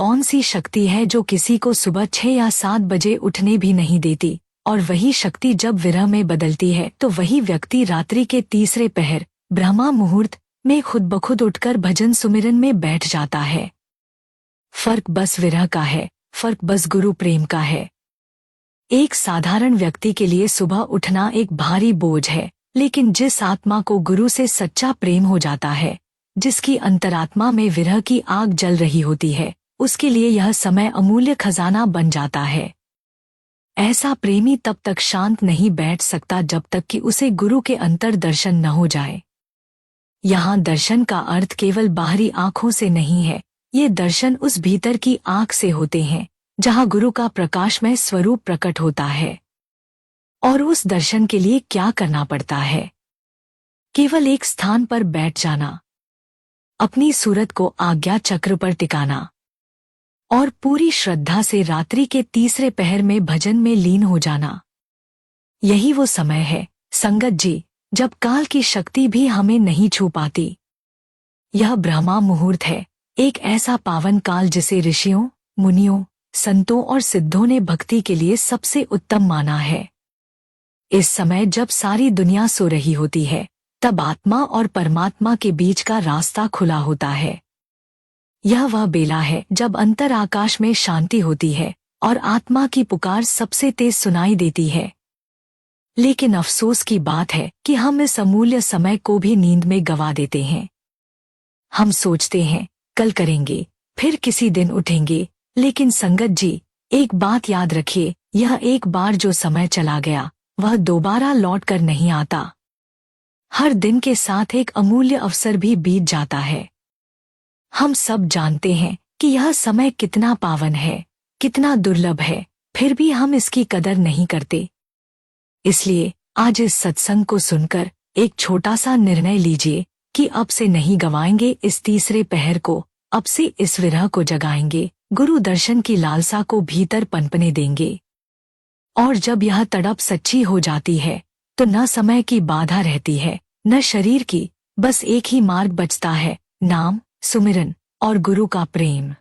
कौन सी शक्ति है जो किसी को सुबह 6 या 7 बजे उठने भी नहीं देती, और वही शक्ति जब विरह में बदलती है तो वही व्यक्ति रात्रि के तीसरे पहर ब्रह्मा मुहूर्त में खुद ब खुद उठकर भजन सुमिरन में बैठ जाता है। फर्क बस विरह का है, फर्क बस गुरु प्रेम का है। एक साधारण व्यक्ति के लिए सुबह उठना एक भारी बोझ है, लेकिन जिस आत्मा को गुरु से सच्चा प्रेम हो जाता है, जिसकी अंतरात्मा में विरह की आग जल रही होती है, उसके लिए यह समय अमूल्य खजाना बन जाता है। ऐसा प्रेमी तब तक शांत नहीं बैठ सकता जब तक कि उसे गुरु के अंतर दर्शन न हो जाए। यहाँ दर्शन का अर्थ केवल बाहरी आंखों से नहीं है, ये दर्शन उस भीतर की आंख से होते हैं जहाँ गुरु का प्रकाशमय स्वरूप प्रकट होता है। और उस दर्शन के लिए क्या करना पड़ता है? केवल एक स्थान पर बैठ जाना, अपनी सूरत को आज्ञा चक्र पर टिकाना और पूरी श्रद्धा से रात्रि के तीसरे पहर में भजन में लीन हो जाना। यही वो समय है संगत जी, जब काल की शक्ति भी हमें नहीं छू पाती। यह ब्रह्मा मुहूर्त है, एक ऐसा पावन काल जिसे ऋषियों, मुनियों, संतों और सिद्धों ने भक्ति के लिए सबसे उत्तम माना है। इस समय जब सारी दुनिया सो रही होती है, तब आत्मा और परमात्मा के बीच का रास्ता खुला होता है। यह वह बेला है जब अंतर आकाश में शांति होती है और आत्मा की पुकार सबसे तेज सुनाई देती है। लेकिन अफसोस की बात है कि हम इस अमूल्य समय को भी नींद में गंवा देते हैं। हम सोचते हैं कल करेंगे, फिर किसी दिन उठेंगे, लेकिन संगत जी, एक बात याद रखिए, यह एक बार जो समय चला गया वह दोबारा लौट कर नहीं आता। हर दिन के साथ एक अमूल्य अवसर भी बीत जाता है। हम सब जानते हैं कि यह समय कितना पावन है, कितना दुर्लभ है, फिर भी हम इसकी कदर नहीं करते। इसलिए आज इस सत्संग को सुनकर एक छोटा सा निर्णय लीजिए कि अब से नहीं गवाएंगे इस तीसरे पहर को, अब से इस विरह को जगाएंगे, गुरु दर्शन की लालसा को भीतर पनपने देंगे। और जब यह तड़प सच्ची हो जाती है तो न समय की बाधा रहती है, न शरीर की, बस एक ही मार्ग बचता है, नाम, सुमिरन और गुरु का प्रेम।